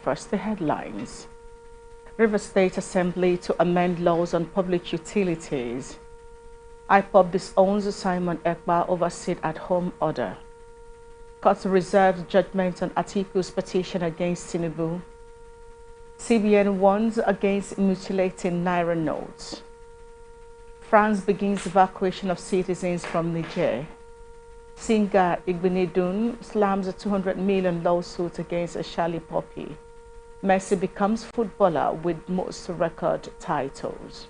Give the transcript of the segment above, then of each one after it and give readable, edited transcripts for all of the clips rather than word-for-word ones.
first, the headlines. River State Assembly to amend laws on public utilities. IPOB disowns Simon Ekpa over sit-at-home order. Court reserves judgment on Atiku's petition against Tinubu. CBN warns against mutilating Naira notes. France begins evacuation of citizens from Niger. Singer Igbenedun slams a 200 million lawsuit against Ashali Poppy. Messi becomes footballer with most record titles.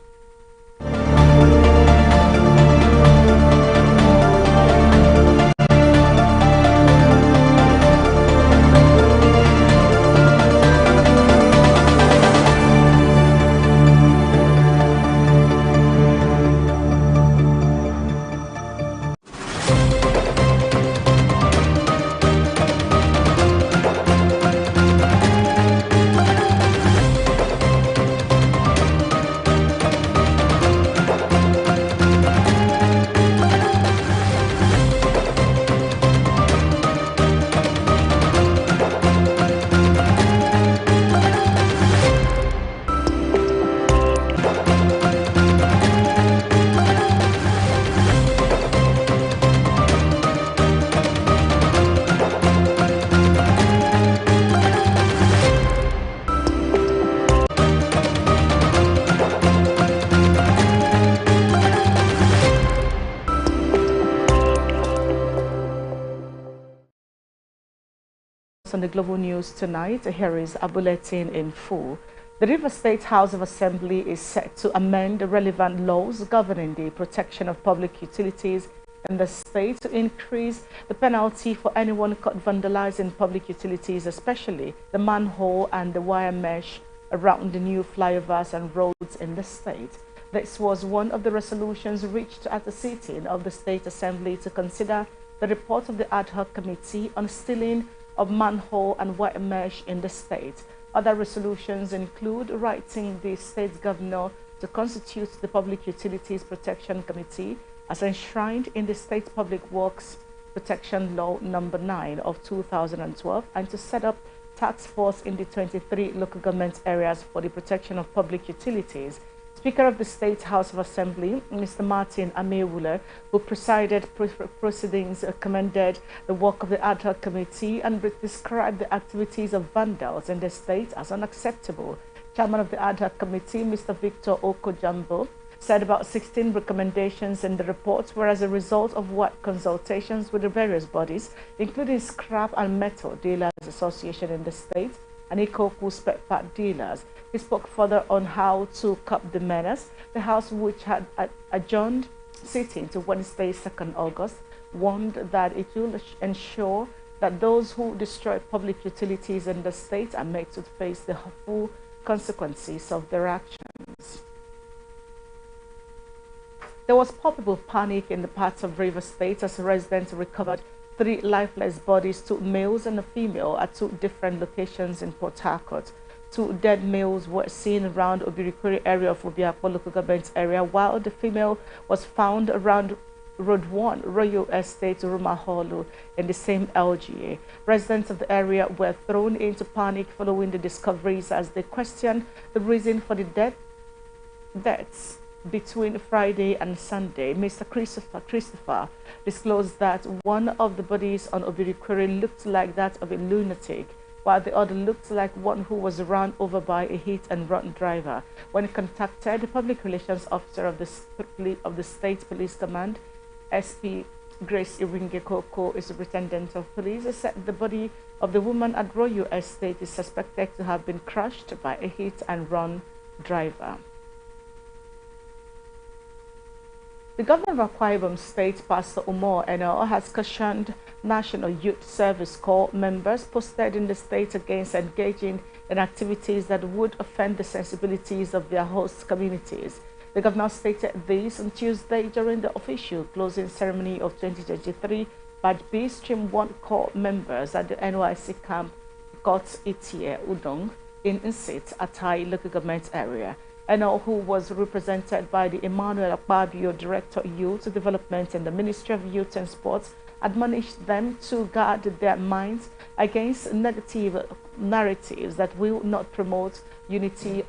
On the global news tonight, here is a bulletin in full. The River State House of Assembly is set to amend the relevant laws governing the protection of public utilities in the state to increase the penalty for anyone caught vandalizing public utilities, especially the manhole and the wire mesh around the new flyovers and roads in the state. This was one of the resolutions reached at the sitting of the State Assembly to consider the report of the ad hoc committee on stealing of manhole and wire mesh in the state. Other resolutions include writing the state governor to constitute the Public Utilities Protection Committee as enshrined in the State Public Works Protection Law number 9 of 2012 and to set up task force in the 23 local government areas for the protection of public utilities. Speaker of the State House of Assembly, Mr. Martin Amewule, who presided proceedings, commended the work of the ad hoc committee and described the activities of vandals in the state as unacceptable. Chairman of the ad hoc committee, Mr. Victor Okojambo, said about 16 recommendations in the report were as a result of what consultations with the various bodies, including Scrap and Metal Dealers Association in the state and Ikoku spare part dealers. He spoke further on how to curb the menace. The House, which had adjourned sitting to Wednesday, 2nd August, warned that it will ensure that those who destroy public utilities in the state are made to face the full consequences of their actions. There was palpable panic in the parts of River State as residents recovered 3 lifeless bodies, 2 males and a female, at 2 different locations in Port Harcourt. 2 dead males were seen around Obirikwiri area of Obiakpo local government area, while the female was found around Road 1, Royal Estate, Rumaholu, in the same LGA. Residents of the area were thrown into panic following the discoveries as they questioned the reason for the deaths. Between Friday and Sunday, Mr. Christopher disclosed that one of the bodies on Obirikwiri looked like that of a lunatic, while the other looked like one who was run over by a hit-and-run driver. When contacted, the public relations officer of the State Police Command, SP Grace Iringekoko, is superintendent of police, said the body of the woman at Royal Estate is suspected to have been crushed by a hit-and-run driver. The governor of Akwa Ibom State, Pastor Umar Eno, has cautioned National Youth Service Corps members posted in the state against engaging in activities that would offend the sensibilities of their host communities. The governor stated this on Tuesday during the official closing ceremony of 2023 Batch B Stream 1 Corps members at the NYC camp Got Itie Udong in Nsit, Atai local government area. Eno, who was represented by the Emmanuel Akpabio, Director of Youth Development in the Ministry of Youth and Sports, admonished them to guard their minds against negative narratives that will not promote unity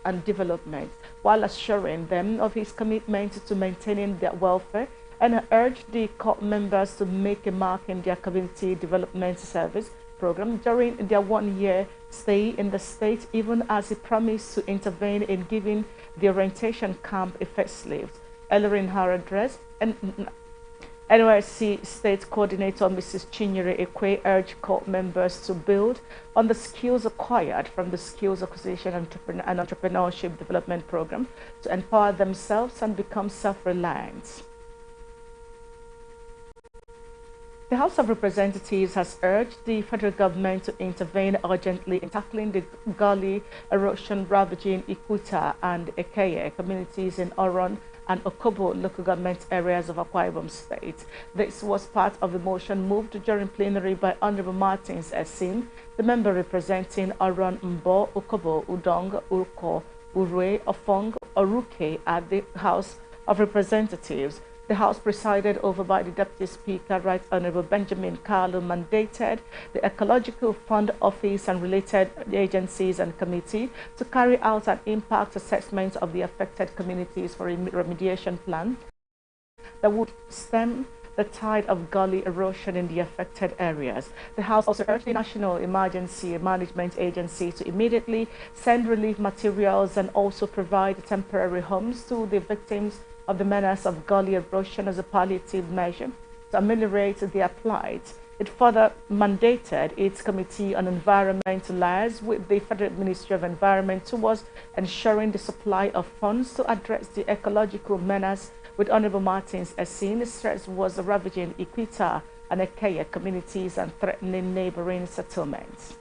and development, while assuring them of his commitment to maintaining their welfare, and urged the court members to make a mark in their community development service program during their 1 year stay in the state, even as he promised to intervene in giving the orientation camp effect slaves. Earlier in her address, NYSC State Coordinator Mrs. Chinyere Ekwe urged court members to build on the skills acquired from the Skills Acquisition and Entrepreneurship Development Program to empower themselves and become self-reliant. The House of Representatives has urged the federal government to intervene urgently in tackling the gully erosion ravaging Ikuta and Ekeye communities in Oron and Okobo local government areas of Akwa Ibom State. This was part of the motion moved during plenary by Honorable Martins Esin, the member representing Oron, Mbo, Okobo, Udong, Urko, Urwe, Ofong, Oruke at the House of Representatives. The House, presided over by the Deputy Speaker, Right Honorable Benjamin Carlo, mandated the Ecological Fund Office and related agencies and committee to carry out an impact assessment of the affected communities for a remediation plan that would stem the tide of gully erosion in the affected areas. The House also urged the National Emergency Management Agency to immediately send relief materials and also provide temporary homes to the victims of the menace of gully erosion as a palliative measure to ameliorate their plight. It further mandated its Committee on Environment to liaise with the Federal Ministry of Environment towards ensuring the supply of funds to address the ecological menace, with Honorable Martins Esin stress was ravaging Ikwita and Ekeye communities and threatening neighboring settlements.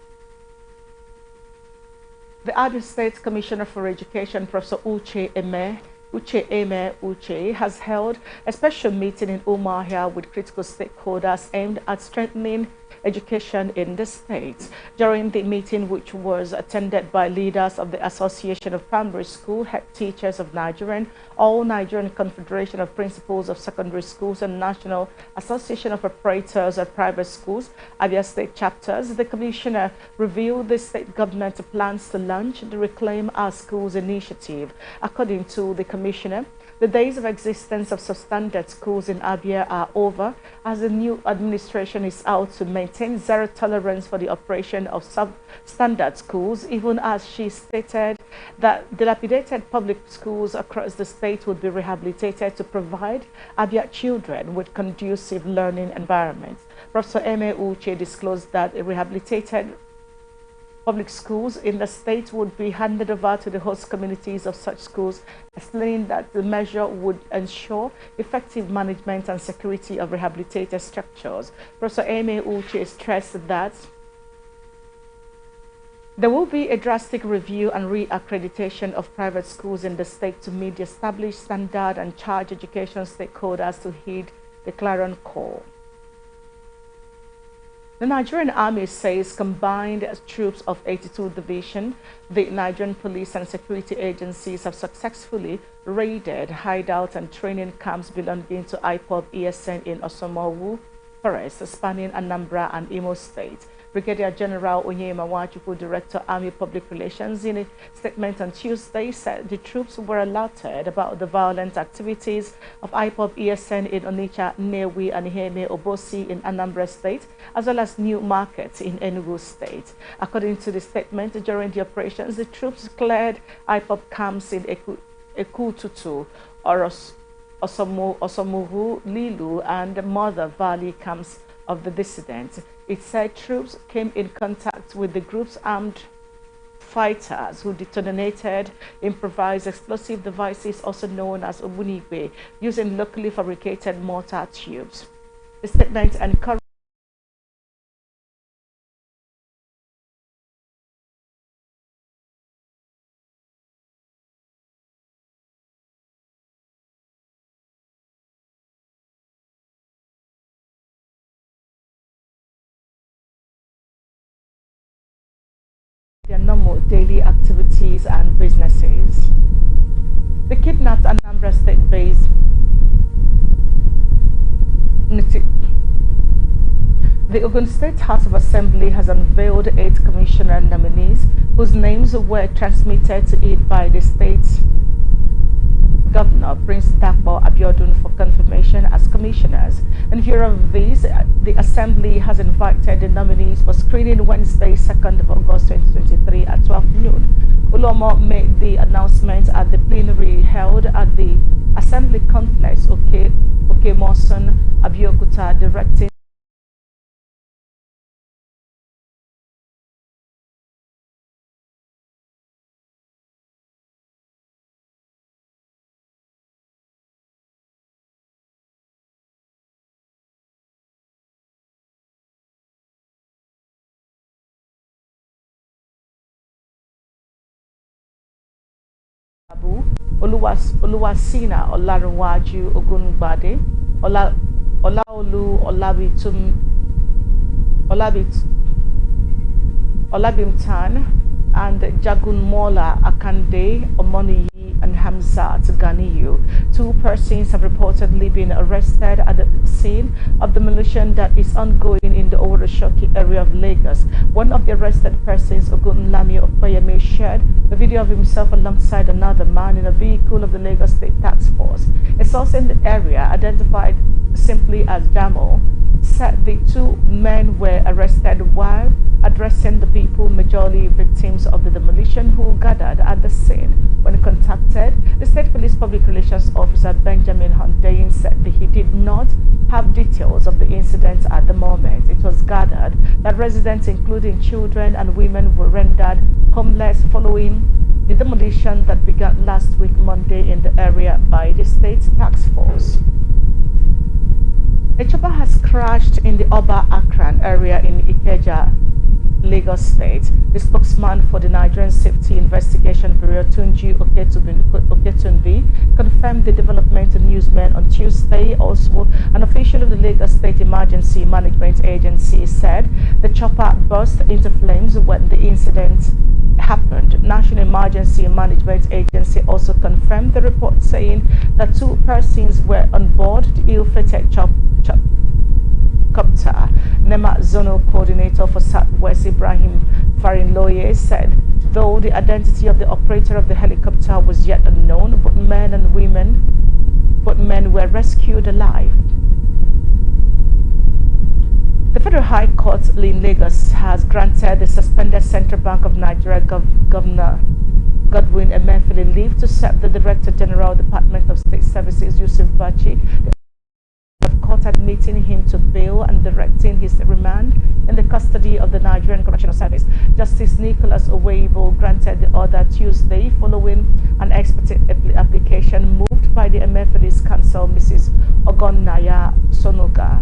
The Abia State Commissioner for Education, Professor Uche Uche has held a special meeting in Umuahia with critical stakeholders aimed at strengthening education in the state. During the meeting, which was attended by leaders of the Association of Primary School Head Teachers of Nigeria, All Nigerian Confederation of Principals of Secondary Schools, and National Association of Operators of Private Schools, Abia State chapters, the Commissioner revealed the state government plans to launch the Reclaim Our Schools initiative. According to the Commissioner, the days of existence of substandard schools in Abia are over, as the new administration is out to maintain zero tolerance for the operation of substandard schools, even as she stated that dilapidated public schools across the state would be rehabilitated to provide Abia children with conducive learning environments. Professor Eme Uche disclosed that a rehabilitated public schools in the state would be handed over to the host communities of such schools, explaining that the measure would ensure effective management and security of rehabilitated structures. Professor Eme Uche stressed that there will be a drastic review and re-accreditation of private schools in the state to meet the established standard and charge education stakeholders to heed the clarion call. The Nigerian Army says combined troops of 82 Division, the Nigerian police and security agencies have successfully raided hideout and training camps belonging to IPOB ESN in Osomowu Forest, spanning Anambra and Imo State. Brigadier General Onyema Nwachukwu, Director Army Public Relations, in a statement on Tuesday said the troops were alerted about the violent activities of IPOB ESN in Onitsha, Nnewi, and Iheme Obosi in Anambra State, as well as New Market in Enugu State. According to the statement, during the operations, the troops cleared IPOB camps in Ekututu, Osomuhu, Lilu, and Mother Valley camps of the dissidents. It said troops came in contact with the group's armed fighters who detonated improvised explosive devices, also known as Obunigwe, using locally fabricated mortar tubes. The statement encouraged their normal daily activities and businesses. The kidnapped Anambra State-based The Ogun State House of Assembly has unveiled 8 commissioner nominees whose names were transmitted to it by the state's Governor Prince Dakpo Abiodun for confirmation as commissioners. In view of this, the Assembly has invited the nominees for screening Wednesday, 2nd of August 2023 at 12 noon. Ulomo made the announcement at the plenary held at the Assembly Complex, Okemoson, Abeokuta, directing Abu Oluwasina Olarinwaju Ogungbade, Olaolu Olabimtan, and Jagunmola Akande Omoniyi and Hamzat Ganiyu. 2 persons have reportedly been arrested at the scene of demolition that is ongoing in the Oroshoki area of Lagos. One of the arrested persons, Ogunlami Opeyemi, shared a video of himself alongside another man in a vehicle of the Lagos State Task Force. A source in the area, identified simply as Damo, said the 2 men were arrested while addressing the people, majorly victims of the demolition, who gathered at the scene. When contacted, the State Police Public Relations Officer Benjamin Hundayin said that he did not have details of the incident at the moment. It was gathered that residents, including children and women, were rendered homeless following the demolition that began last week Monday in the area by the state task force. A chopper has crashed in the Oba Akran area in Ikeja, Lagos State. The spokesman for the Nigerian Safety Investigation Bureau, Tunji Oketunbi, confirmed the development to newsmen on Tuesday. Also, an official of the Lagos State Emergency Management Agency said the chopper burst into flames when the incident happened. National Emergency Management Agency also confirmed the report, saying that 2 persons were on board the ill-fated chopper. NEMA Zonal Coordinator for Southwest, Ibrahim Farinloye, said though the identity of the operator of the helicopter was yet unknown, both men were rescued alive. The Federal High Court in Lagos has granted the suspended Central Bank of Nigeria Governor Godwin Emefiele leave to serve the Director General, Department of State Services, Yusuf Bachi, court admitting him to bail and directing his remand in the custody of the Nigerian Correctional Service. Justice Nicholas Oweibo granted the order Tuesday following an expert application moved by the Emefiele's counsel, Mrs. Ogonnaya Sonoga.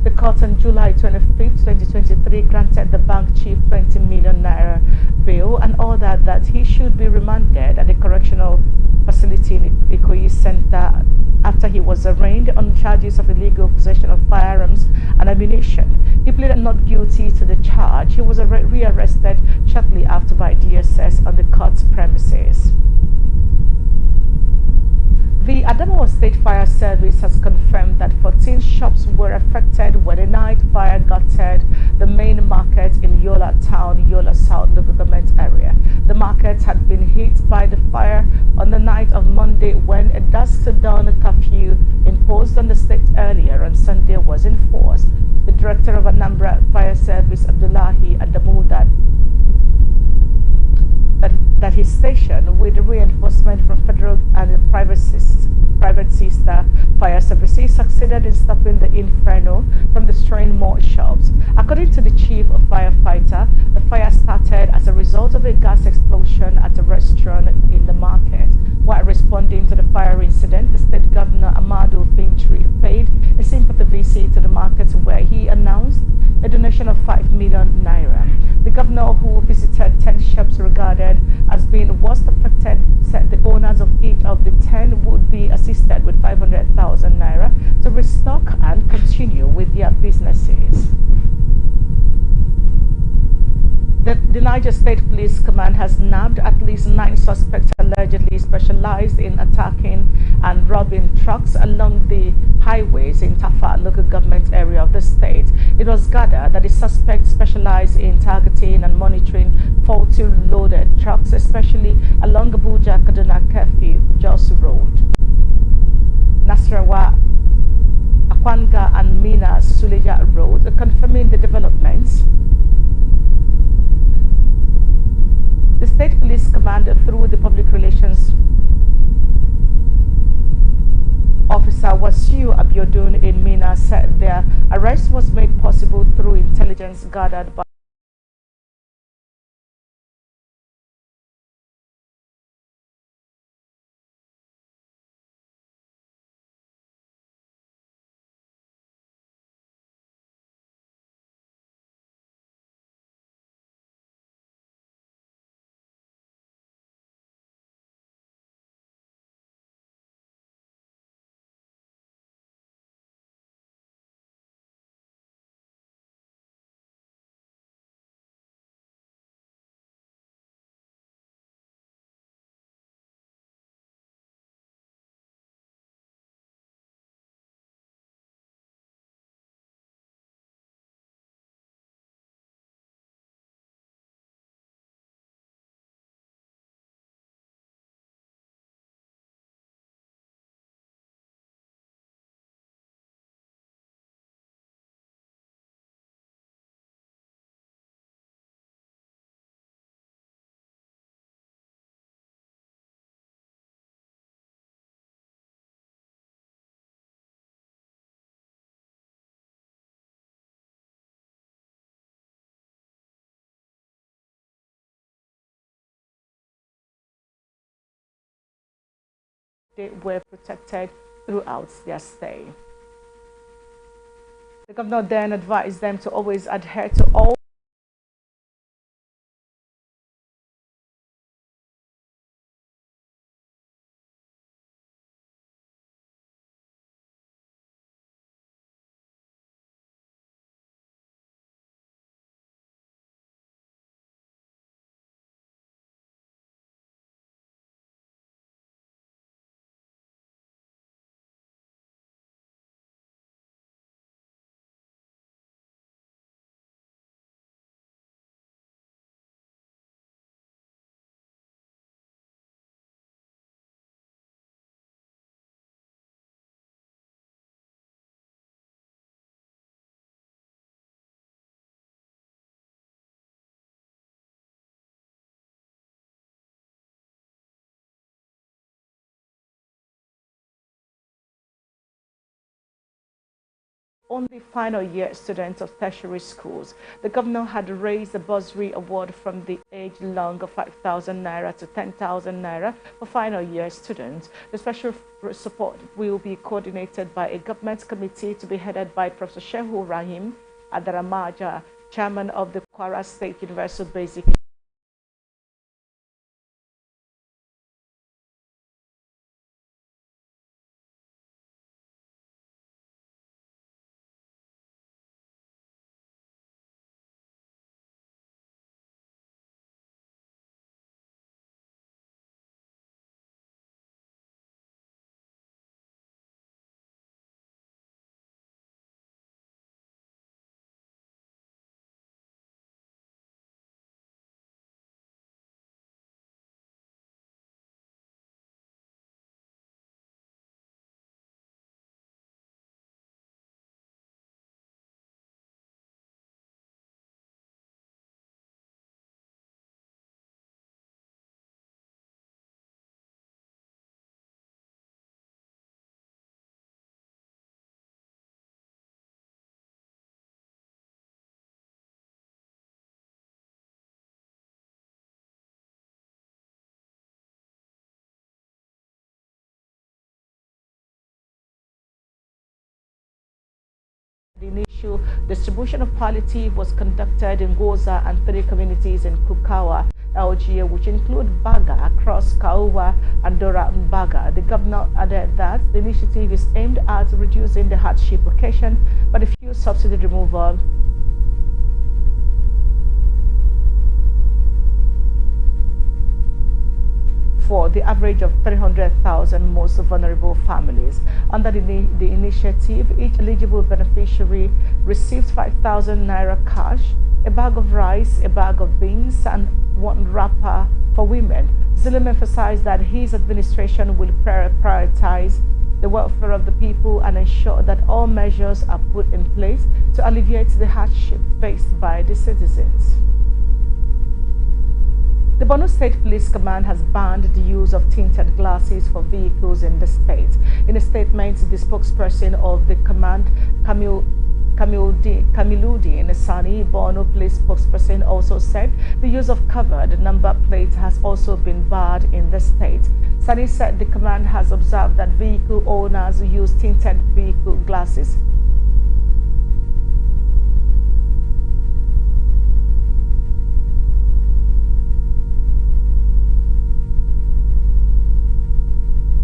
The court on July 25, 2023 granted the bank chief 20 million naira bail and ordered that he should be remanded at the correctional facility in Ikoyi Center after he was arraigned on charges of illegal possession of firearms and ammunition. He pleaded not guilty to the charge. He was rearrested shortly after by DSS on the court's premises. The Adamawa State Fire Service has confirmed that 14 shops were affected when a night fire gutted the main market in Yola Town, Yola South local government area. The market had been hit by the fire on the night of Monday when a dusk-to-dawn curfew imposed on the state earlier on Sunday was enforced. The director of Anambra Fire Service, Abdullahi Adamu, that his station with reinforcement from federal and private sister fire services succeeded in stopping the inferno from destroying more shops. According to the chief of firefighter, the fire started as a result of a gas explosion at a restaurant in the market. While responding to the fire incident, the state governor Amadu Fintri paid a sympathy visit to the market where he announced a donation of 5 million naira. The governor, who visited 10 shops regarded as being worst affected, said the owners of each of the 10 would be assisted with 500,000 naira to restock and continue with their businesses. The Niger State Police Command has nabbed at least 9 suspects allegedly specialized in attacking and robbing trucks along the highways in Tafa local government area of the state. It was gathered that the suspects specialize in targeting and monitoring faulty loaded trucks, especially along Abuja Kaduna Kefi Jos Road, Nasrawa, Akwanga and Mina Suleja Road. Confirming the developments, the State Police Command, through the Public Relations Officer Wasiu Abiodun in Mina, said their arrest was made possible through intelligence gathered by they were protected throughout their stay. The governor then advised them to always adhere to all only final year students of tertiary schools. The governor had raised the bursary award from the age-long of 5,000 naira to 10,000 naira for final year students. The special support will be coordinated by a government committee to be headed by Professor Shehu Rahim Adaramaja, chairman of the Kwara State Universal Basic The initial distribution of palliative was conducted in Goza and 3 communities in Kukawa, LGA, which include Baga, Cross, Kauwa, and Dora Baga. The governor added that the initiative is aimed at reducing the hardship occasioned by the fuel subsidy removal for the average of 300,000 most vulnerable families. Under the initiative, each eligible beneficiary receives 5,000 naira cash, a bag of rice, a bag of beans, and one wrapper for women. Zulum emphasized that his administration will prioritize the welfare of the people and ensure that all measures are put in place to alleviate the hardship faced by the citizens. The Borno State Police Command has banned the use of tinted glasses for vehicles in the state. In a statement, the spokesperson of the command, Kamiludin Sani, Borno Police spokesperson, also said the use of covered number plates has also been barred in the state. Sani said the command has observed that vehicle owners use tinted vehicle glasses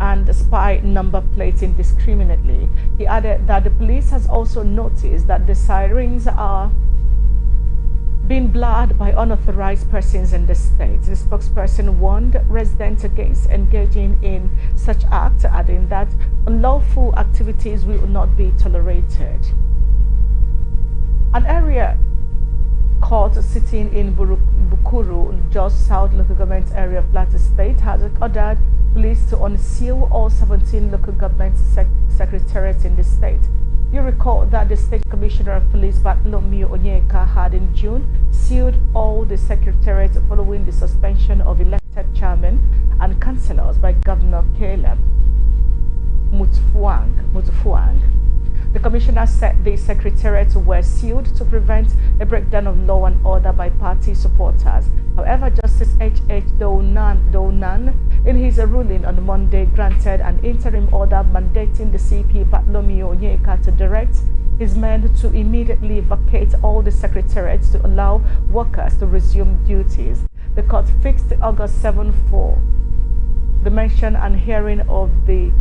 and spy number plates indiscriminately. He added that the police has also noticed that the sirens are being blared by unauthorized persons in the state. The spokesperson warned residents against engaging in such acts, adding that unlawful activities will not be tolerated. An area court sitting in Bukuru, just south local government area of Plateau State, has ordered police to unseal all 17 local government secretariats in the state. You recall that the State Commissioner of Police, Bartholomew Onyeka, had in June sealed all the secretariats following the suspension of elected chairmen and councillors by Governor Caleb Mutfwang. The commissioner said the secretariats were sealed to prevent a breakdown of law and order by party supporters. However, Justice H.H. Dounan, in his ruling on Monday, granted an interim order mandating the CP Bartholomew Onyeka to direct his men to immediately vacate all the secretariats to allow workers to resume duties. The court fixed August 7 for the mention and hearing of the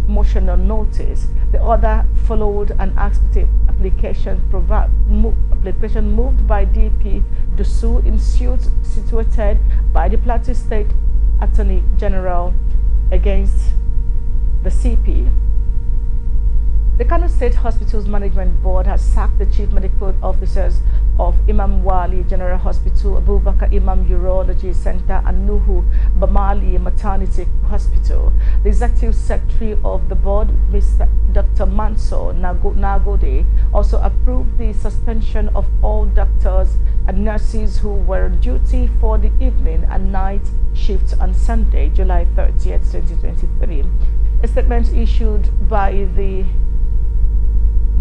motion on notice. The order followed an application moved by DP Dusu in suit situated by the Plateau State Attorney General against the CP. The Kano State Hospitals Management Board has sacked the chief medical officers of Imam Wali General Hospital, Abubakar Imam Urology Center, and Nuhu Bamali Maternity Hospital. The executive secretary of the board, Mr. Dr. Manso Nagode, also approved the suspension of all doctors and nurses who were on duty for the evening and night shifts on Sunday, July 30th, 2023. A statement issued by the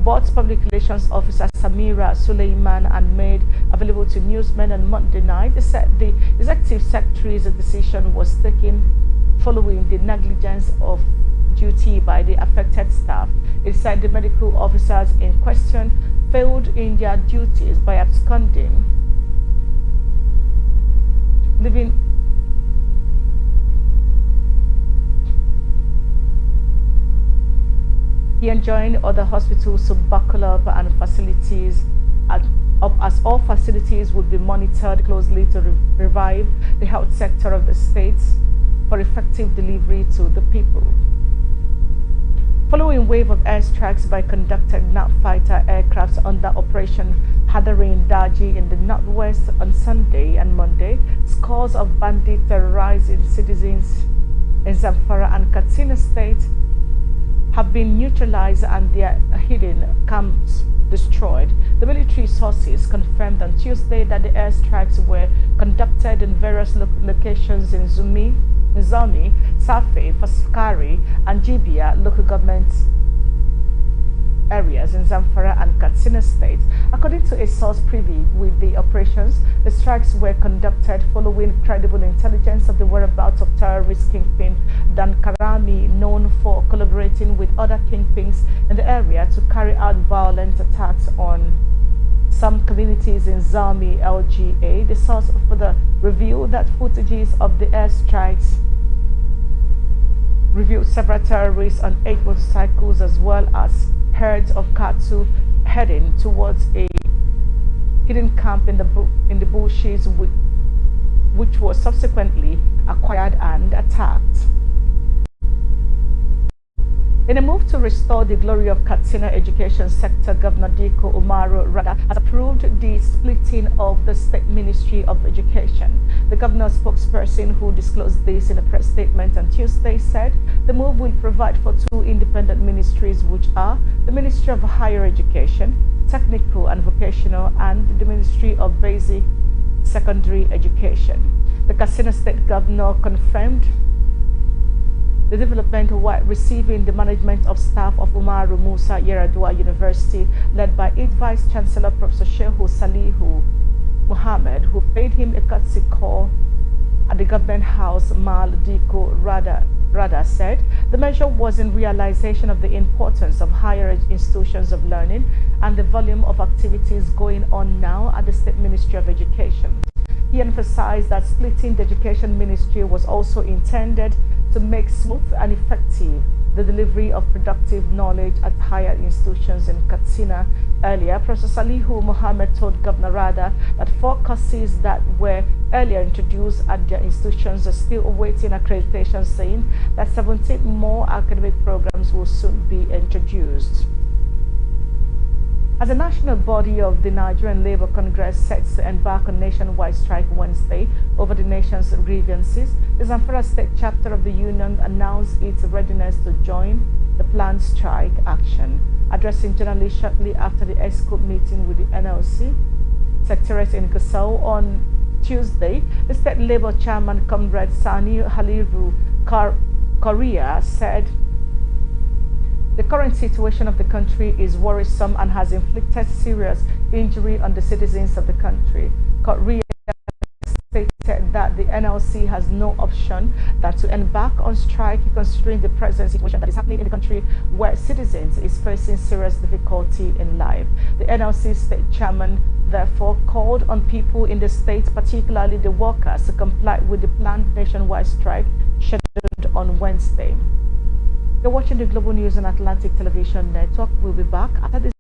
board's public relations officer Samira Suleiman and made available to newsmen on Monday night said the executive secretary's decision was taken following the negligence of duty by the affected staff. It said the medical officers in question failed in their duties by absconding, leaving He enjoined other hospitals to buckle up and facilities as all facilities would be monitored closely to revive the health sector of the states for effective delivery to the people. Following wave of airstrikes by conducted NAP fighter aircrafts under Operation Hadarin Daji in the northwest on Sunday and Monday, scores of bandits terrorizing citizens in Zamfara and Katsina states have been neutralized and their hidden camps destroyed. The military sources confirmed on Tuesday that the airstrikes were conducted in various locations in Zumi, Safe, Faskari, and Jibia local governments areas in Zamfara and Katsina states. According to a source privy with the operations, the strikes were conducted following credible intelligence of the whereabouts of terrorist kingpin Dan Karami, known for collaborating with other kingpins in the area to carry out violent attacks on some communities in Zami, LGA. The source further revealed that footages of the airstrikes revealed several terrorists on 8 motorcycles as well as herds of cattle heading towards a hidden camp in the bushes which was subsequently acquired and attacked. In a move to restore the glory of Katsina education sector, Governor Diko Umaru Rada has approved the splitting of the State Ministry of Education. The governor's spokesperson, who disclosed this in a press statement on Tuesday, said the move will provide for two independent ministries, which are the Ministry of Higher Education, Technical and Vocational, and the Ministry of Basic Secondary Education. The Katsina State Governor confirmed the development while receiving the management of staff of Umaru Musa Yaradua University, led by its Vice Chancellor Professor Shehu Salihu Muhammad, who paid him a courtesy call at the government house. Mal Diko Rada said the measure was in realization of the importance of higher institutions of learning and the volume of activities going on now at the State Ministry of Education. He emphasized that splitting the Education Ministry was also intended to make smooth and effective the delivery of productive knowledge at higher institutions in Katsina. Earlier, Professor Salihu Muhammad told Governor Rada that 4 courses that were earlier introduced at their institutions are still awaiting accreditation, saying that 17 more academic programs will soon be introduced. As a national body of the Nigerian Labour Congress sets to embark on nationwide strike Wednesday over the nation's grievances, the Zamfara State chapter of the union announced its readiness to join the planned strike action. Addressing journalists shortly after the ESCO meeting with the NLC Secretariat in Gusau on Tuesday, the State Labour Chairman, Comrade Sani Haliru Korea, said the current situation of the country is worrisome and has inflicted serious injury on the citizens of the country. Korea stated that the NLC has no option than to embark on strike considering the present situation that is happening in the country where citizens is facing serious difficulty in life. The NLC state chairman therefore called on people in the state, particularly the workers, to comply with the planned nationwide strike scheduled on Wednesday. You're watching the Global News on Atlantic Television Network. We'll be back after this.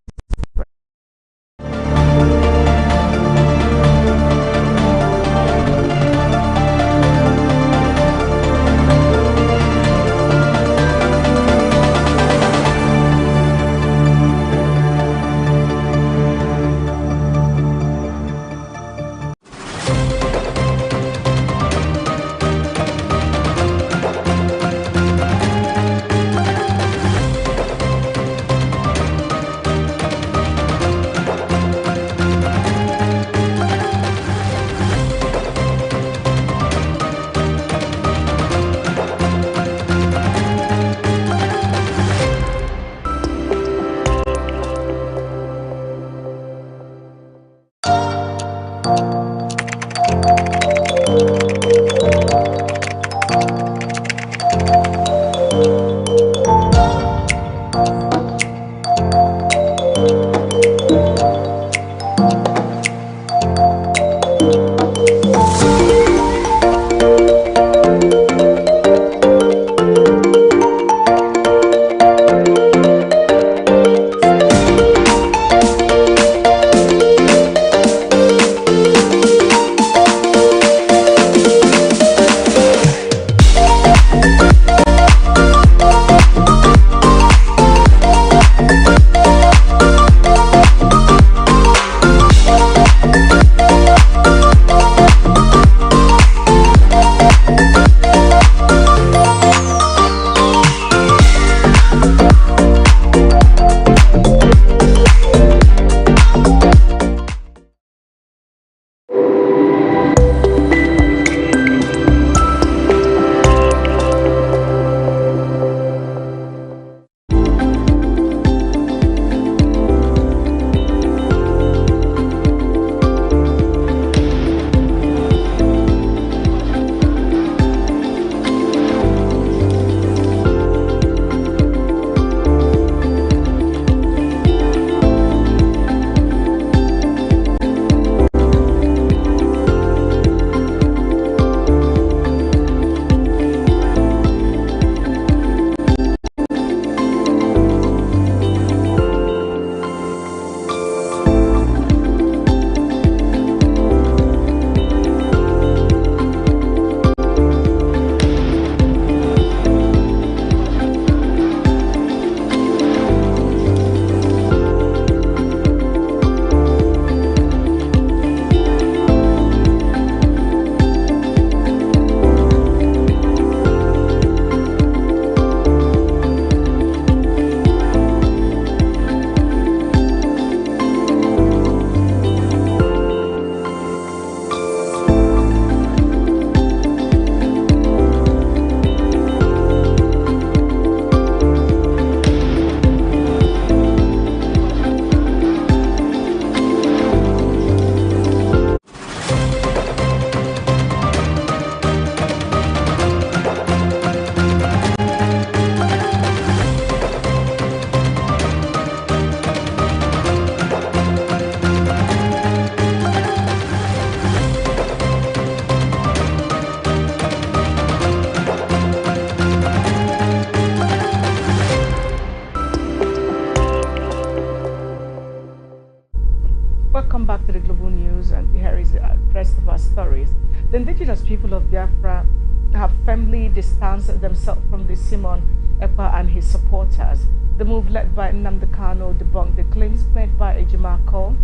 news, and here is the rest of our stories. The indigenous people of Biafra have firmly distanced themselves from the Simon Ekpa and his supporters. The move led by Nnamdi Kanu debunked the claims made by Ejimako,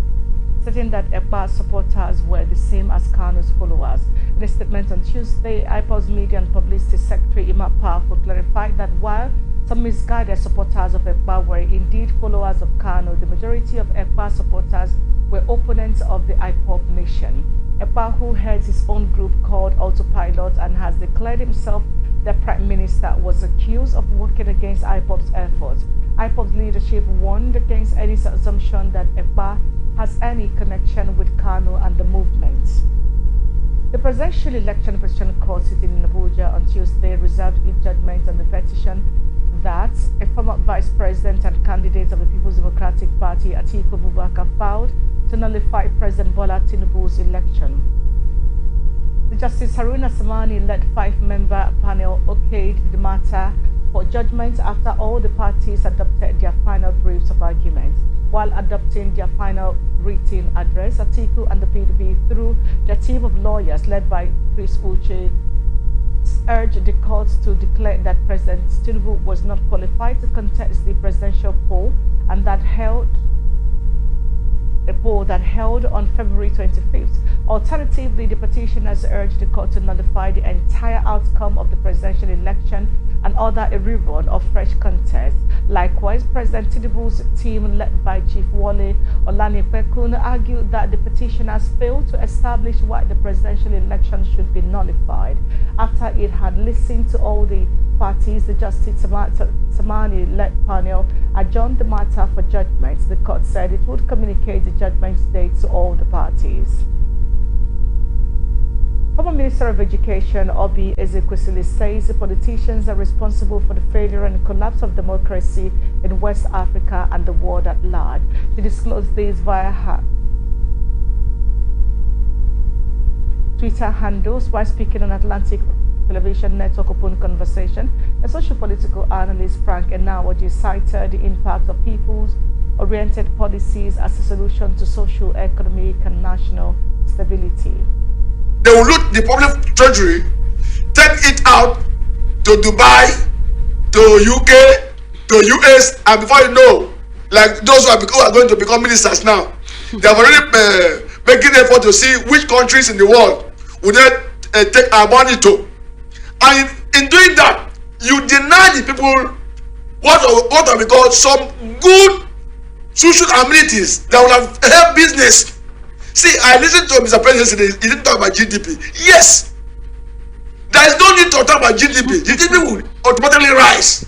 stating that Ekpa's supporters were the same as Kanu's followers. In a statement on Tuesday, IPOB's Media and Publicity Secretary Ima Powerful clarified that while some misguided supporters of Ekpa were indeed followers of Kanu, the majority of Ekpa's supporters were opponents of the IPOB nation. Ekpa, who heads his own group called Autopilot and has declared himself the Prime Minister, was accused of working against IPOB's efforts. IPOB's leadership warned against any assumption that Ekpa has any connection with Kanu and the movement. The Presidential Election Petition Court sitting in Abuja on Tuesday reserved its judgment on the petition that a former Vice President and candidate of the People's Democratic Party, Atiku Abubakar, filed to nullify President Bola Tinubu's election. The Justice Haruna Samani-led 5-member panel okayed the matter for judgment after all the parties adopted their final briefs of argument. While adopting their final written address, Atiku and the PDP, through their team of lawyers led by Chris Uche, urged the court to declare that President Tinubu was not qualified to contest the presidential poll and that held on February 25th. Alternatively, the petitioners urged the court to nullify the entire outcome of the presidential election and order a rerun of fresh contests. Likewise, President Tinubu's team, led by Chief Wole Olanipekun, argued that the petitioners failed to establish why the presidential election should be nullified. After it had listened to all the parties, the Justice Samani-led panel adjourned the matter for judgment. The court said it would communicate the judgment date to all the parties. Former Minister of Education Obi Ezekwesili says the politicians are responsible for the failure and collapse of democracy in West Africa and the world at large. She disclosed this via her Twitter handles while speaking on Atlantic Television Network Open Conversation. A socio-political analyst, Frank Enawoji, cited the impact of people's-oriented policies as a solution to social, economic, and national stability. They will loot the public treasury, take it out to Dubai, to UK, to US, and before you know, like those who are going to become ministers now, they have already making effort to see which countries in the world would they take our money to. And in doing that, you deny the people what are we call some good social amenities that will have helped business. See, I listened to Mr. President yesterday. He didn't talk about GDP. Yes, there is no need to talk about GDP. GDP will automatically rise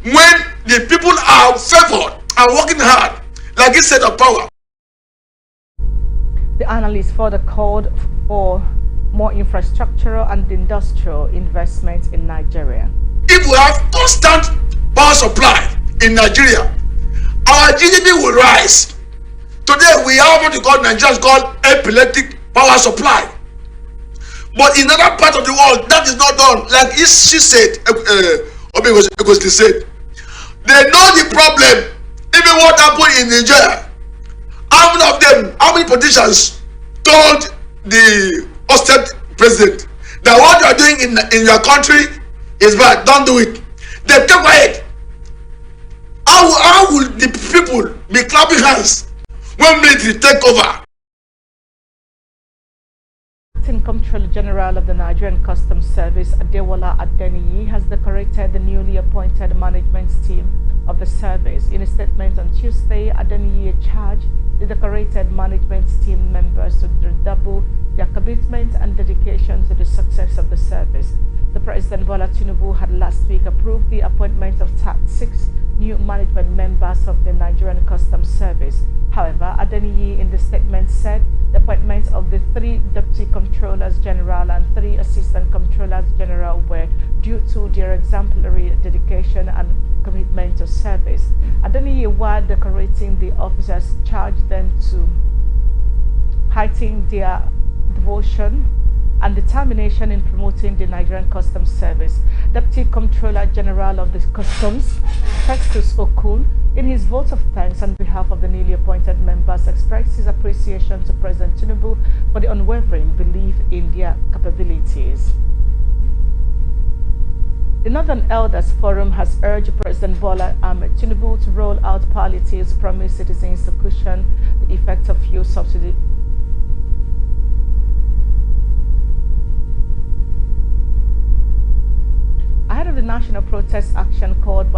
when the people are favored and working hard, like this set of power. The analyst further called for more infrastructural and industrial investment in Nigeria. If we have constant power supply in Nigeria, our GDP will rise. Today we have what we call Nigerians called epileptic power supply. But in other parts of the world, that is not done. Like she said, because they said, they know the problem. Even what happened in Nigeria, how many politicians told the hosted president that what you are doing in your country is bad, don't do it. They kept quiet. How will the people be clapping hands when military take over? Acting Comptroller General of the Nigerian Customs Service, Adewale Adeniyi, has decorated the newly appointed management team of the service. In a statement on Tuesday, Adeniyi charged the decorated management team members to redouble their commitment and dedication to the success of the service. The President Bola Tinubu had last week approved the appointment of 6 new management members of the Nigerian Customs Service. However, Adeniyi in the statement said the appointment of the 3 Deputy Controllers General and 3 Assistant Controllers General were due to their exemplary dedication and commitment to service. Adeniyi, while decorating the officers, charged them to heighten their devotion and determination in promoting the Nigerian Customs Service. Deputy Comptroller General of the Customs, Festus Okun, In his vote of thanks on behalf of the newly appointed members, expressed his appreciation to President Tinubu for the unwavering belief in their capabilities. The Northern Elders Forum has urged President Bola Ahmed Tinubu to roll out palliatives promised citizens to cushion the effect of fuel subsidy. Ahead of the national protest action declared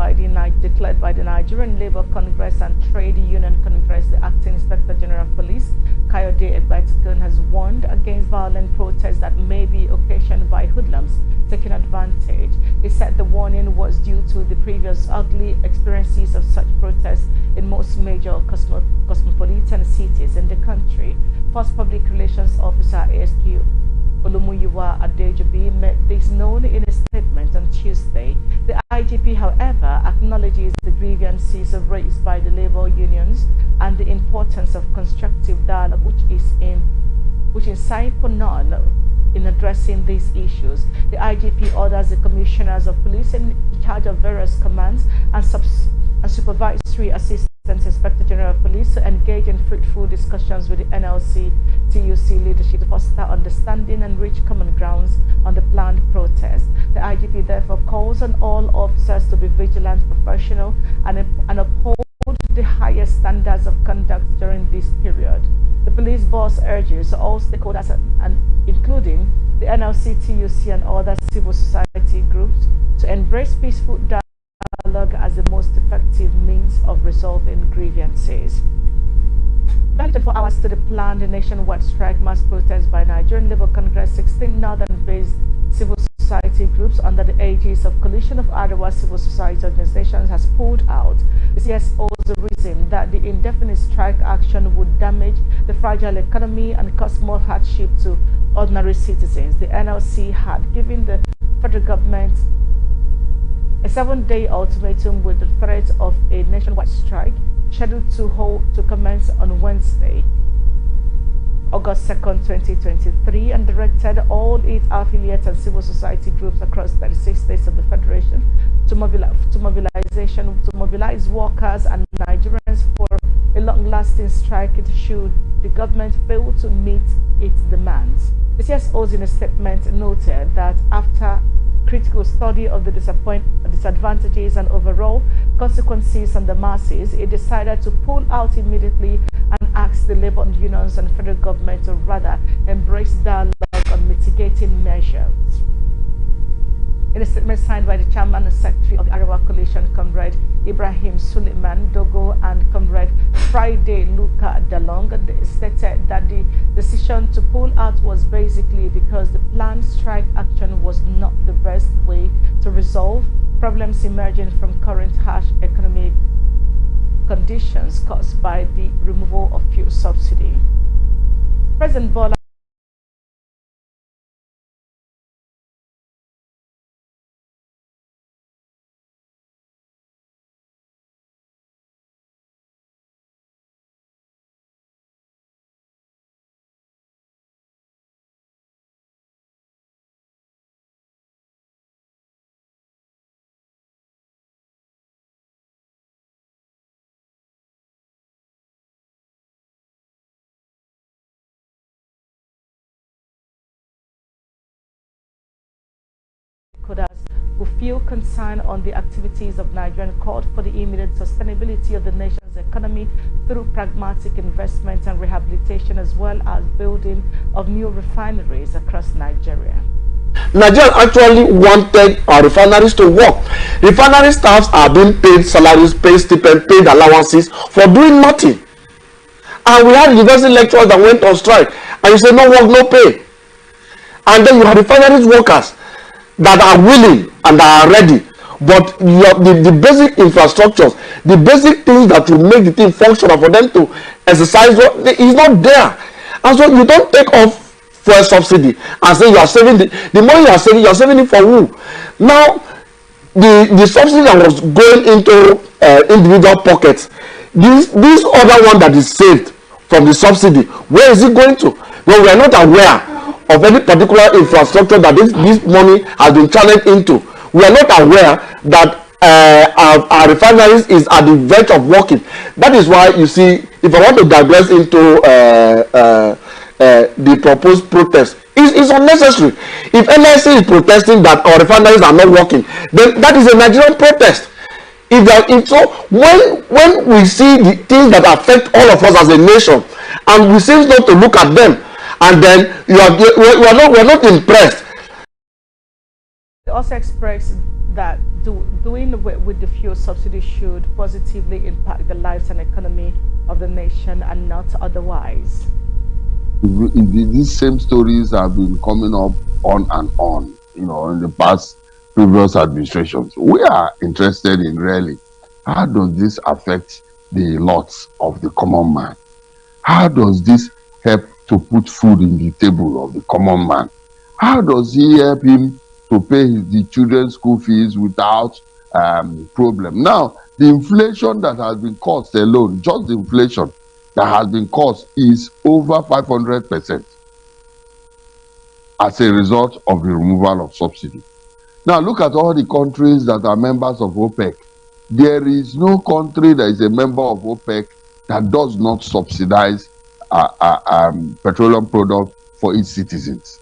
by the Nigerian Labour Congress and Trade Union Congress, the Acting Inspector General of Police, Kayode Egbatikun, has warned against violent protests that may be occasioned by hoodlums taking advantage. He said the warning was due to the previous ugly experiences of such protests in most major cosmopolitan cities in the country. First Public Relations Officer ASQ Olumuyiwa Adejobi made this known in a statement on Tuesday. The IGP, however, acknowledges the grievances raised by the labor unions and the importance of constructive dialogue, which is sine qua non in addressing these issues. The IGP orders the commissioners of police in charge of various commands and supervisory assistants Inspector General of Police to engage in fruitful discussions with the NLC TUC leadership to foster understanding and reach common grounds on the planned protest. The IGP therefore calls on all officers to be vigilant, professional, and uphold the highest standards of conduct during this period. The police boss urges all stakeholders, including the NLC TUC and other civil society groups, to embrace peaceful dialogue as the most effective means of resolving grievances. Back 24 hours to the planned nationwide strike mass protest by Nigerian Labour Congress, 16 northern-based civil society groups under the aegis of Coalition of Arewa Civil Society Organizations has pulled out. The CSO's reason that the indefinite strike action would damage the fragile economy and cause more hardship to ordinary citizens. The NLC had given the federal government a 7-day ultimatum with the threat of a nationwide strike scheduled to commence on Wednesday, August 2nd, 2023, and directed all its affiliates and civil society groups across 36 states of the Federation to mobilize workers and Nigerians for a long-lasting strike should the government fail to meet its demands. The CSOs in a statement noted that after critical study of the disadvantages and overall consequences on the masses, it decided to pull out immediately and asked the labor unions and federal government to rather embrace dialogue on mitigating measures. In a statement signed by the chairman and secretary of the Arewa Coalition, Comrade Ibrahim Suleiman Dogo and Comrade Friday Luka Dalong, stated that the decision to pull out was basically because the planned strike action was not the best way to resolve problems emerging from current harsh economic conditions caused by the removal of fuel subsidy. President Bola who feel concern on the activities of Nigerian called for the immediate sustainability of the nation's economy through pragmatic investment and rehabilitation, as well as building of new refineries across Nigeria. Nigeria actually wanted our refineries to work. Refinery staffs are being paid salaries, paid stipend, paid allowances for doing nothing. And we had university lecturers that went on strike, and you say no work, no pay. And then you have refineries workers that are willing and that are ready, but the basic infrastructures, the basic things that will make the thing functional for them to exercise is not there. And so you don't take off fuel subsidy and say you are saving the money you are saving it for who? Now the subsidy that was going into individual pockets, this other one that is saved from the subsidy, where is it going to? Well, we are not aware of any particular infrastructure that this money has been channeled into. We are not aware that our refineries is at the verge of working. That is why you see, if I want to digress into the proposed protest, is unnecessary. If NSC is protesting that our refineries are not working, then that is a Nigerian protest. If so, when we see the things that affect all of us as a nation, and we seem not to look at them, and then we're not impressed. They also expressed that doing away with the fuel subsidy should positively impact the lives and economy of the nation and not otherwise. These same stories have been coming up on and on, in the past previous administrations. We are interested in really, how does this affect the lots of the common man? How does this help to put food in the table of the common man? How does he help him to pay the children's school fees without problem? Now, the inflation that has been caused alone, just the inflation that has been caused, is over 500% as a result of the removal of subsidy. Now, look at all the countries that are members of OPEC. There is no country that is a member of OPEC that does not subsidize petroleum products for its citizens.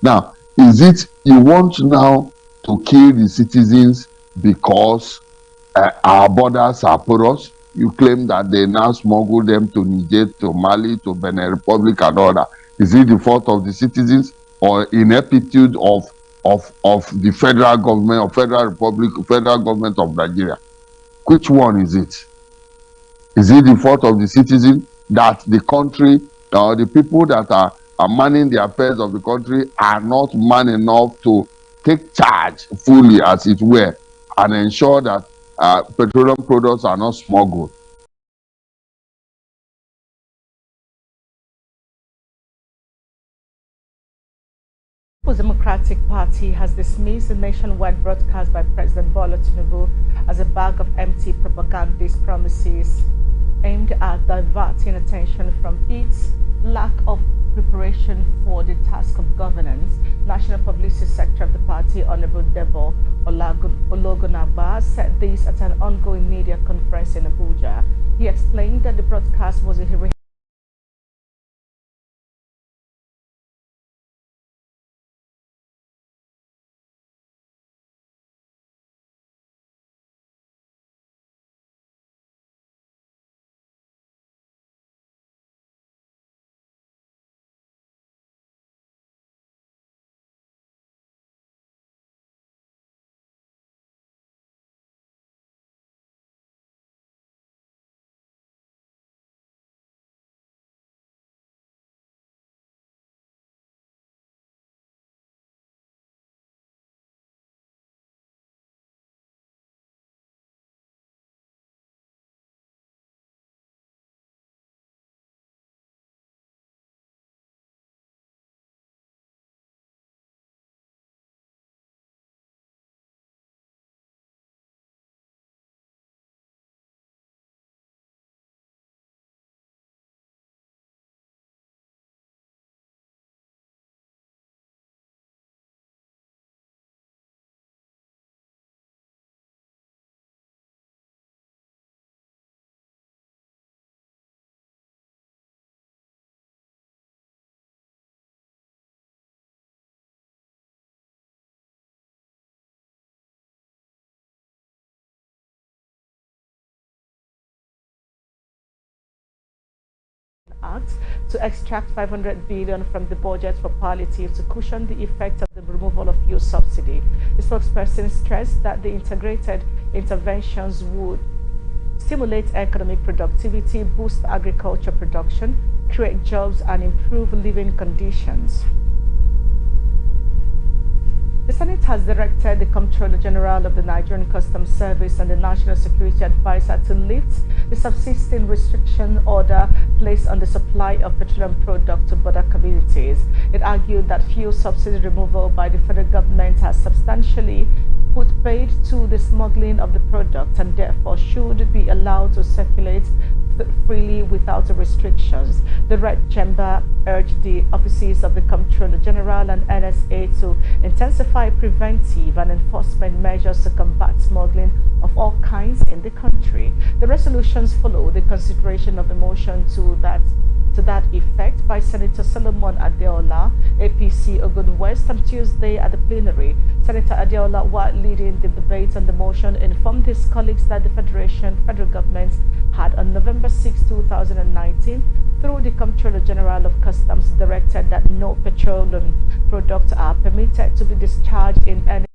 Now, is it you want now to kill the citizens because our borders are porous? You claim that they now smuggle them to Niger, to Mali, to Benin Republic and all that. Is it the fault of the citizens or ineptitude of the federal government or federal government of Nigeria? Which one is it? Is it the fault of the citizen that the country or the people that are manning the affairs of the country are not man enough to take charge fully, as it were, and ensure that petroleum products are not smuggled? People's Democratic Party has dismissed the nationwide broadcast by President Bola Tinubu as a bag of empty propagandist promises aimed at diverting attention from its lack of preparation for the task of governance. National Publicity Secretary of the party, Honorable Debo Ologunagba, said this at an ongoing media conference in Abuja. He explained that the broadcast was a Act to extract 500 billion from the budget for palliative to cushion the effect of the removal of fuel subsidy. The spokesperson stressed that the integrated interventions would stimulate economic productivity, boost agriculture production, create jobs, and improve living conditions. The Senate has directed the Comptroller General of the Nigerian Customs Service and the National Security Advisor to lift the subsisting restriction order placed on the supply of petroleum products to border communities. It argued that fuel subsidy removal by the federal government has substantially put paid to the smuggling of the product and therefore should be allowed to circulate freely without restrictions. The Red Chamber urged the offices of the Comptroller General and NSA to intensify preventive and enforcement measures to combat smuggling of all kinds in the country. The resolutions follow the consideration of a motion to that effect by Senator Solomon Adeola, APC Ogun West, on Tuesday at the plenary. Senator Adeola, while leading the debate on the motion, informed his colleagues that the federal government had on November 6, 2019, through the Comptroller General of Customs, directed that no petroleum products are permitted to be discharged in any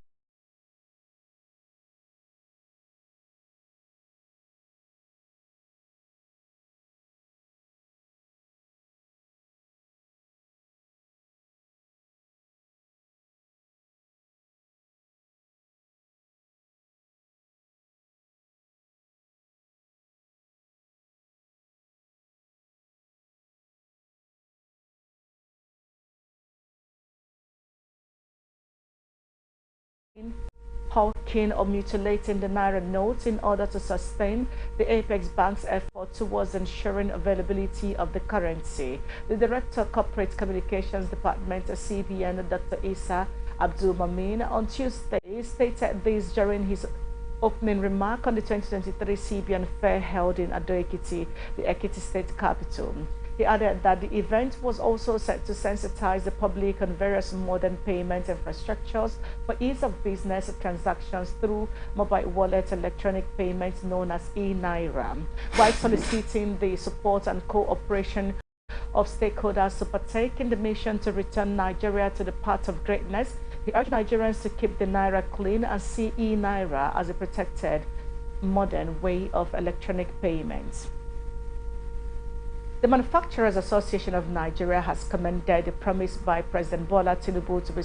hawking or mutilating the naira notes in order to sustain the Apex Bank's effort towards ensuring availability of the currency. The Director of Corporate Communications Department, CBN, Dr. Isa Abdul Mamin, on Tuesday stated this during his opening remark on the 2023 CBN Fair held in Ado-Ekiti, the Ekiti State capital. He added that the event was also set to sensitize the public on various modern payment infrastructures for ease of business transactions through mobile wallet electronic payments known as e-Naira, while soliciting the support and cooperation of stakeholders to partake in the mission to return Nigeria to the path of greatness. He urged Nigerians to keep the Naira clean and see e-Naira as a protected modern way of electronic payments. The Manufacturers Association of Nigeria has commended the promise by President Bola Tinubu to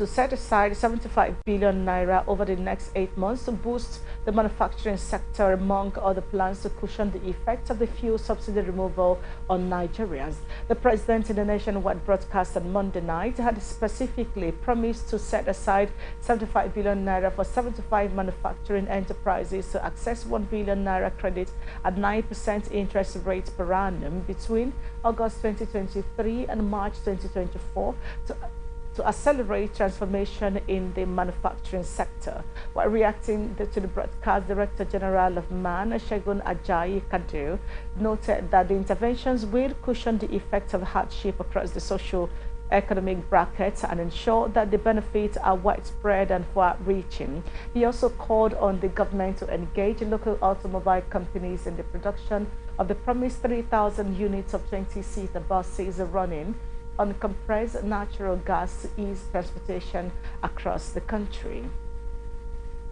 set aside 75 billion naira over the next 8 months to boost the manufacturing sector, among other plans to cushion the effects of the fuel subsidy removal on Nigerians. The president in the nationwide broadcast on Monday night had specifically promised to set aside 75 billion naira for 75 manufacturing enterprises to access 1 billion naira credit at 9% interest rate per annum between August 2023 and March 2024 to accelerate transformation in the manufacturing sector. While reacting to the broadcast, Director General of MAN, Segun Ajayi Kadir, noted that the interventions will cushion the effects of hardship across the socio-economic brackets and ensure that the benefits are widespread and far-reaching. He also called on the government to engage local automobile companies in the production of the promised 3,000 units of 20-seater buses running on compressed natural gas to ease transportation across the country.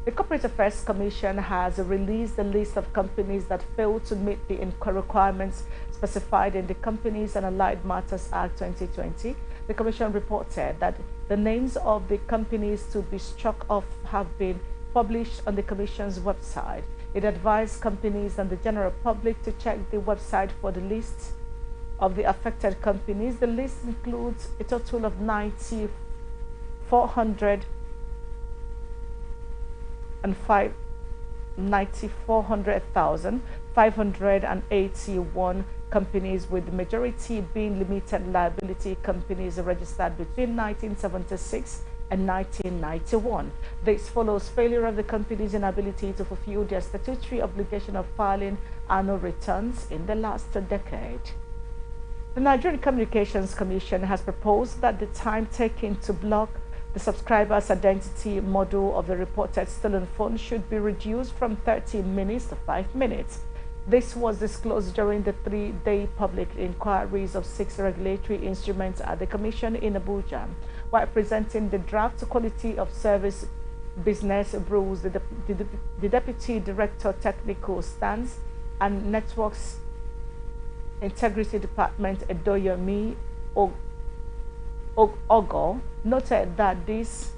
The Corporate Affairs Commission has released a list of companies that fail to meet the requirements specified in the Companies and Allied Matters Act 2020. The Commission reported that the names of the companies to be struck off have been published on the Commission's website. It advised companies and the general public to check the website for the list of the affected companies. The list includes a total of 94,581 companies, with the majority being limited liability companies registered between 1976 and 1991. This follows failure of the company's inability to fulfill their statutory obligation of filing annual returns in the last decade. The Nigerian Communications Commission has proposed that the time taken to block the subscriber's identity model of the reported stolen phone should be reduced from 30 minutes to 5 minutes. This was disclosed during the 3-day public inquiries of 6 regulatory instruments at the Commission in Abuja. While presenting the draft quality of service business rules, the Deputy Director Technical Stance and Networks Integrity Department, Edoyomi Ogo, noted that this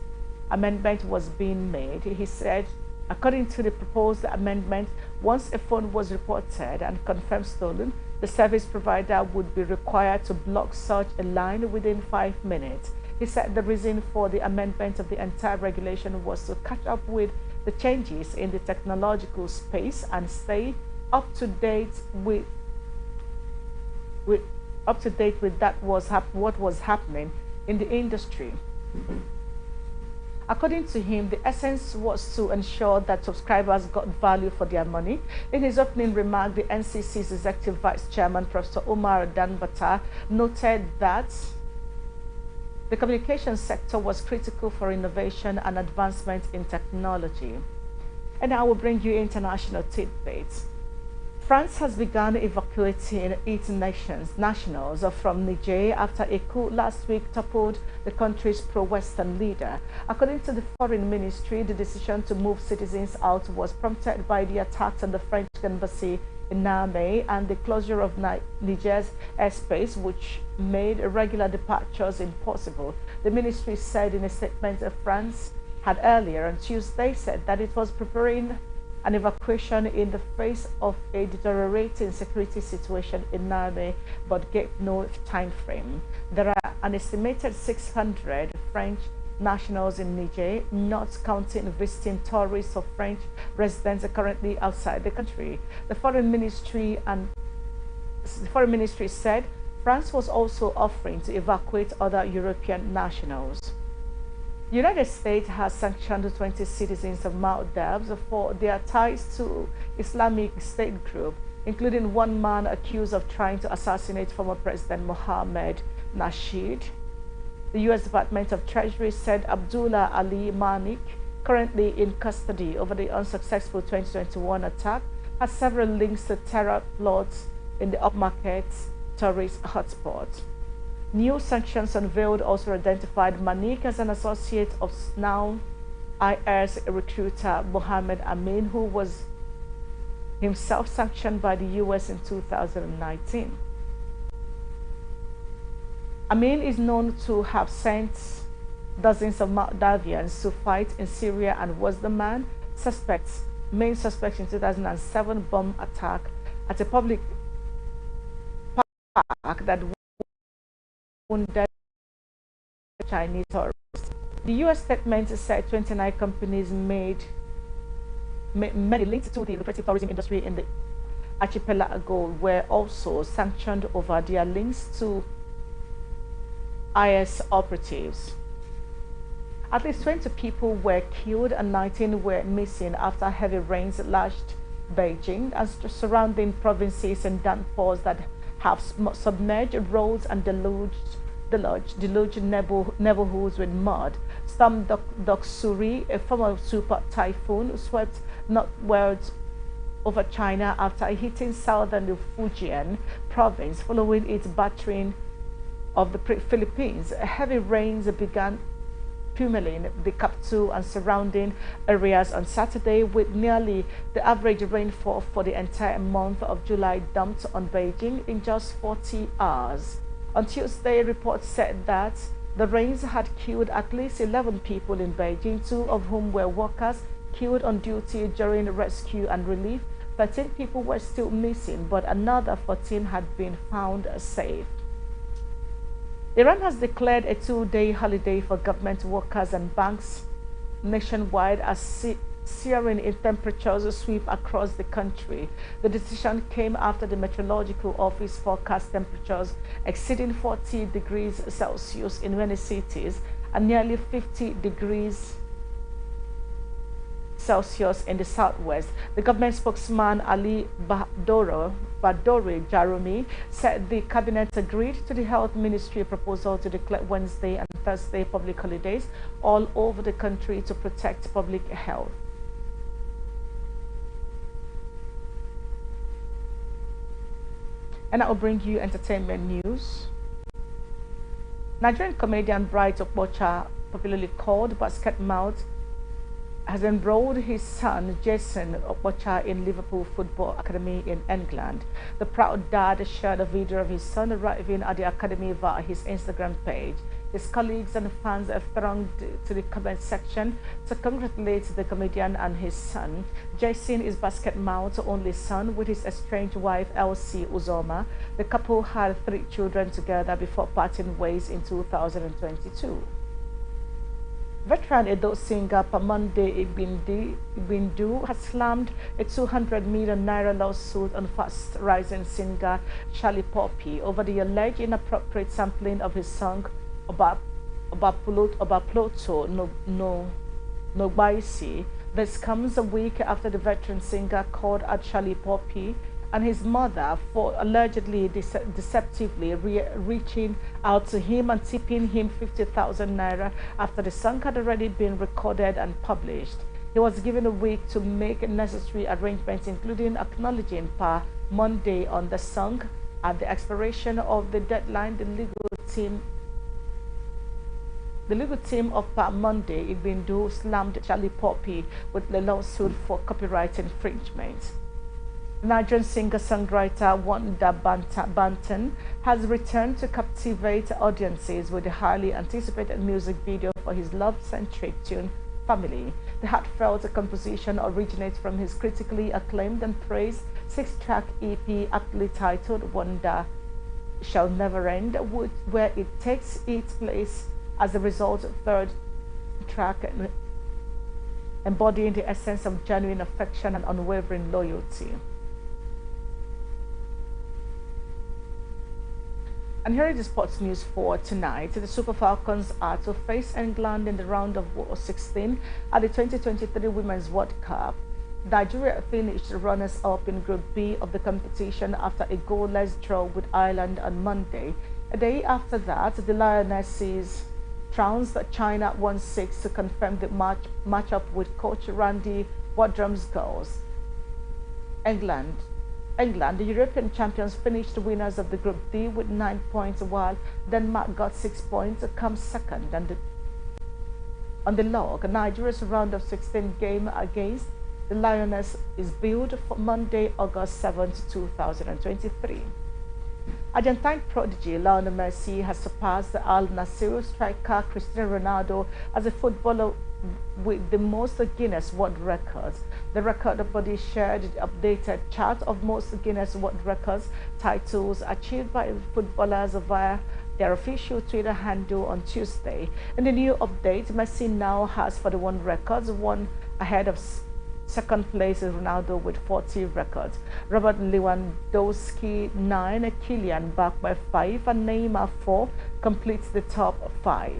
amendment was being made. He said, according to the proposed amendment, once a phone was reported and confirmed stolen, the service provider would be required to block such a line within 5 minutes. He said the reason for the amendment of the entire regulation was to catch up with the changes in the technological space and stay up to date with with up to date with what was happening in the industry. According to him, the essence was to ensure that subscribers got value for their money. In his opening remark, the NCC's Executive Vice Chairman, Professor Umar Danbata, noted that the communication sector was critical for innovation and advancement in technology. And I will bring you international tidbits. France has begun evacuating its nationals from Niger after a coup last week toppled the country's pro-Western leader. According to the Foreign Ministry, the decision to move citizens out was prompted by the attacks on the French embassy in Niamey and the closure of Niger's airspace, which made regular departures impossible. The ministry said in a statement that France had earlier on Tuesday said that it was preparing an evacuation in the face of a deteriorating security situation in Niamey, but gave no time frame. There are an estimated 600 French nationals in Niger, not counting visiting tourists or French residents currently outside the country. The Foreign Ministry said France was also offering to evacuate other European nationals. The United States has sanctioned 20 citizens of Maldives for their ties to Islamic State group, including one man accused of trying to assassinate former President Mohammed Nasheed. The U.S. Department of Treasury said Abdullah Ali Manik, currently in custody over the unsuccessful 2021 attack, has several links to terror plots in the upmarket tourist hotspot. New sanctions unveiled also identified Manik as an associate of now IS recruiter Mohammed Amin, who was himself sanctioned by the U.S. in 2019. Amin is known to have sent dozens of Moldavians to fight in Syria and was the main suspect in 2007 bomb attack at a public park that wounded Chinese tourists. The U.S. statement said 29 companies made linked to the lucrative tourism industry in the archipelago were also sanctioned over their links to IS operatives. At least 20 people were killed and 19 were missing after heavy rains lashed Beijing and surrounding provinces and downpours that have submerged roads and deluged neighborhoods with mud. Storm Doksuri, a former super typhoon, swept northwards over China after hitting southern Fujian province following its battering of the Philippines. Heavy rains began pummeling the capital and surrounding areas on Saturday, with nearly the average rainfall for the entire month of July dumped on Beijing in just 40 hours. On Tuesday, reports said that the rains had killed at least 11 people in Beijing, 2 of whom were workers killed on duty during rescue and relief. 13 people were still missing, but another 14 had been found safe. Iran has declared a 2-day holiday for government workers and banks nationwide as searing in temperatures sweep across the country. The decision came after the Meteorological Office forecast temperatures exceeding 40 degrees Celsius in many cities and nearly 50 degrees Celsius in the southwest. The government spokesman Ali Badori Jarumi said the cabinet agreed to the health ministry proposal to declare Wednesday and Thursday public holidays all over the country to protect public health. And I will bring you entertainment news. Nigerian comedian Bright Okpocha, popularly called Basket Mouth, has enrolled his son Jason Okpocha in Liverpool Football Academy in England. The proud dad shared a video of his son arriving at the academy via his Instagram page. His colleagues and fans have thronged to the comment section to congratulate the comedian and his son. Jason is Basket Mouth's only son with his estranged wife Elsie Uzoma. The couple had 3 children together before parting ways in 2022. Veteran Edo singer Pamande Ibindu has slammed a 200 million naira lawsuit on fast-rising singer Charlie Poppy over the alleged inappropriate sampling of his song Obaploto no Baisi. This comes a week after the veteran singer called out Charlie Poppy and his mother for allegedly deceptively reaching out to him and tipping him 50,000 naira after the song had already been recorded and published. He was given a week to make necessary arrangements, including acknowledging Pa Monday on the song. At the expiration of the deadline, the legal team of Pa Monday Ibindu slammed Charlie Poppy with the lawsuit for copyright infringement. Nigerian singer-songwriter Wanda Banton has returned to captivate audiences with the highly anticipated music video for his love-centric tune Family. The heartfelt composition originates from his critically acclaimed and praised 6-track EP aptly titled Wonder Shall Never End, where it takes its place as a result of third track embodying the essence of genuine affection and unwavering loyalty. And here is the sports news for tonight. The Super Falcons are to face England in the round of 16 at the 2023 Women's World Cup. Nigeria finished runners-up in Group B of the competition after a goalless draw with Ireland on Monday. A day after that, the Lionesses trounced China 1-6 to confirm the matchup with coach Randy Wardrum's goals. England, the European champions, finished winners of the Group D with 9 points, while Denmark got 6 points, comes second. And on the log, Nigeria's round of 16 game against the Lioness is billed for Monday, August 7th, 2023. Argentine prodigy Lionel Messi has surpassed the Al Nassr striker Cristiano Ronaldo as a footballer with the most Guinness World Records. The record body shared the updated chart of most Guinness World Records titles achieved by footballers via their official Twitter handle on Tuesday. In the new update, Messi now has 41 records, one ahead of second place is Ronaldo with 40 records. Robert Lewandowski 9, Kylian Mbappe 5, and Neymar 4 completes the top 5.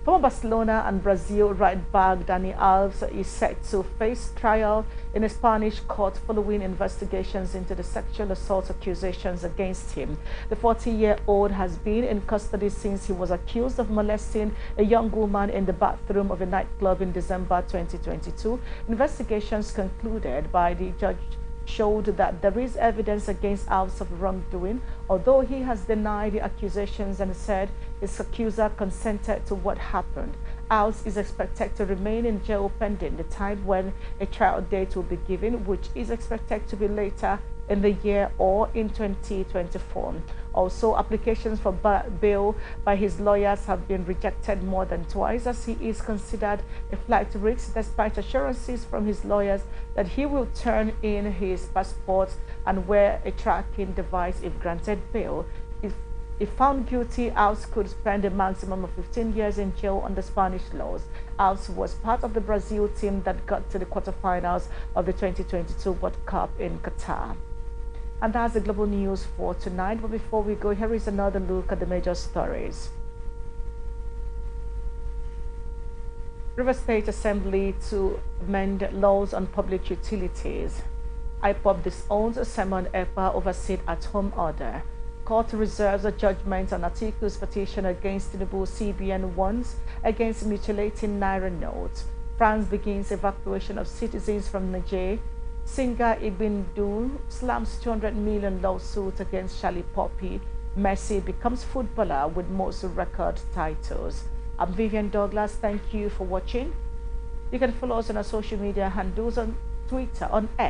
Former Barcelona and Brazil right back Dani Alves is set to face trial in a Spanish court following investigations into the sexual assault accusations against him. The 40-year-old has been in custody since he was accused of molesting a young woman in the bathroom of a nightclub in December 2022. Investigations concluded by the judge showed that there is evidence against Alves of wrongdoing, although he has denied the accusations and said his accuser consented to what happened. Alves is expected to remain in jail pending the time when a trial date will be given, which is expected to be later in the year or in 2024. Also, applications for bail by his lawyers have been rejected more than twice, as he is considered a flight risk despite assurances from his lawyers that he will turn in his passport and wear a tracking device if granted bail. If found guilty, Alves could spend a maximum of 15 years in jail under Spanish laws. Alves was part of the Brazil team that got to the quarterfinals of the 2022 World Cup in Qatar. And that's the global news for tonight. But before we go, here is another look at the major stories. River State Assembly to amend laws on public utilities. IPOB disowns Simon Ekpa over sit-at-home order. Court reserves a judgment on Atiku's petition against Tinubu. CBN warns against mutilating Naira notes. France begins evacuation of citizens from Niger. Singer Ibindu slams 200 million lawsuit against Charlie Poppy. Messi becomes footballer with most record titles. I'm Vivian Douglas. Thank you for watching. You can follow us on our social media handles on Twitter, on X.